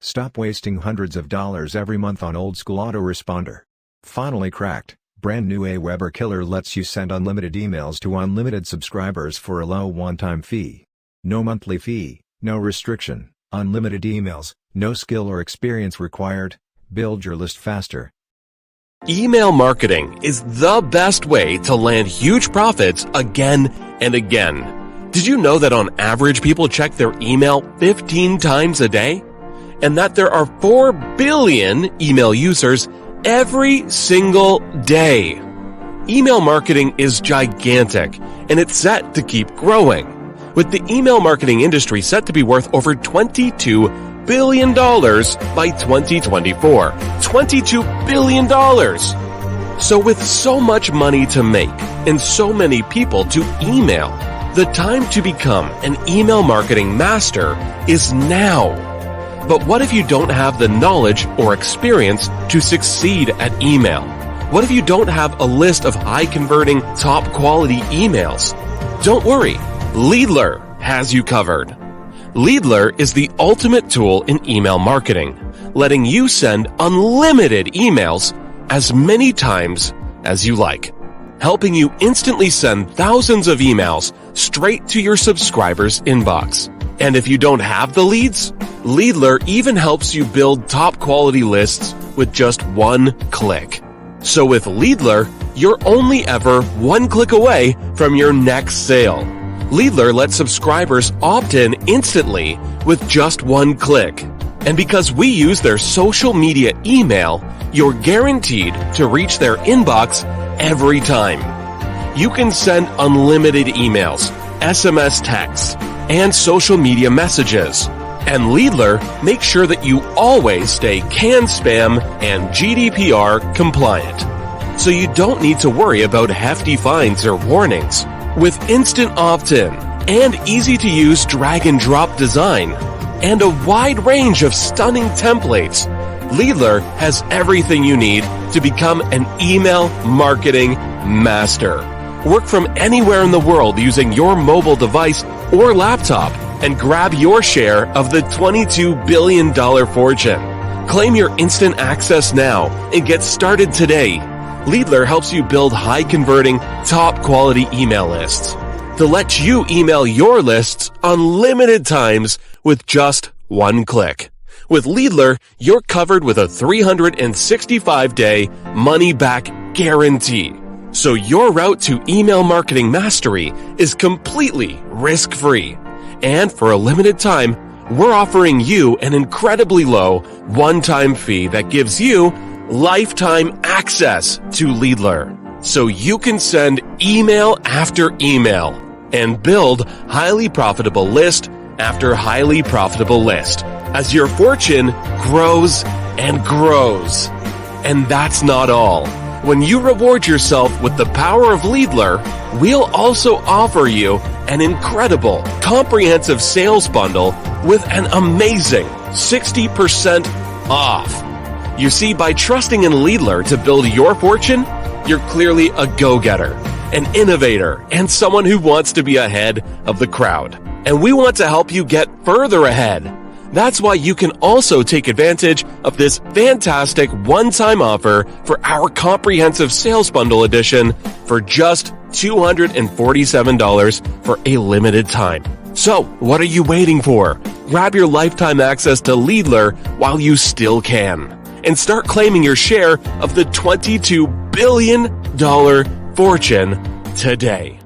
Stop wasting hundreds of dollars every month on old-school autoresponder. Finally cracked, brand new Aweber Killer lets you send unlimited emails to unlimited subscribers for a low one-time fee. No monthly fee, no restriction, unlimited emails, no skill or experience required. Build your list faster. Email marketing is the best way to land huge profits again and again. Did you know that on average people check their email 15 times a day? And that there are 4 billion email users every single day. Email marketing is gigantic, and it's set to keep growing, with the email marketing industry set to be worth over $22 billion by 2024. $22 billion! So with so much money to make and so many people to email, the time to become an email marketing master is now. But what if you don't have the knowledge or experience to succeed at email? What if you don't have a list of high-converting, top-quality emails? Don't worry, Leadler has you covered. Leadler is the ultimate tool in email marketing, letting you send unlimited emails as many times as you like, helping you instantly send thousands of emails straight to your subscribers' inbox. And if you don't have the leads, Leadler even helps you build top-quality lists with just one click. So with Leadler, you're only ever one click away from your next sale. Leadler lets subscribers opt in instantly with just one click. And because we use their social media email, you're guaranteed to reach their inbox every time. You can send unlimited emails, SMS texts, and social media messages. And Leadler makes sure that you always stay CAN-SPAM and GDPR compliant. So you don't need to worry about hefty fines or warnings. With instant opt-in and easy-to-use drag-and-drop design and a wide range of stunning templates, Leadler has everything you need to become an email marketing master. Work from anywhere in the world using your mobile device or laptop and grab your share of the $22 billion fortune. Claim your instant access now and get started today. Leadler helps you build high-converting, top-quality email lists to let you email your lists unlimited times with just one click. With Leadler, you're covered with a 365-day money-back guarantee. So your route to email marketing mastery is completely risk-free. And for a limited time, we're offering you an incredibly low one-time fee that gives you lifetime access to Leadler. So you can send email after email and build highly profitable list after highly profitable list as your fortune grows and grows. And that's not all. When you reward yourself with the power of Leadler, we'll also offer you an incredible, comprehensive sales bundle with an amazing 60% off. You see, by trusting in Leadler to build your fortune, you're clearly a go-getter, an innovator, and someone who wants to be ahead of the crowd. And we want to help you get further ahead. That's why you can also take advantage of this fantastic one-time offer for our comprehensive sales bundle edition for just $247 for a limited time. So, what are you waiting for? Grab your lifetime access to Leadler while you still can, and start claiming your share of the $22 billion fortune today.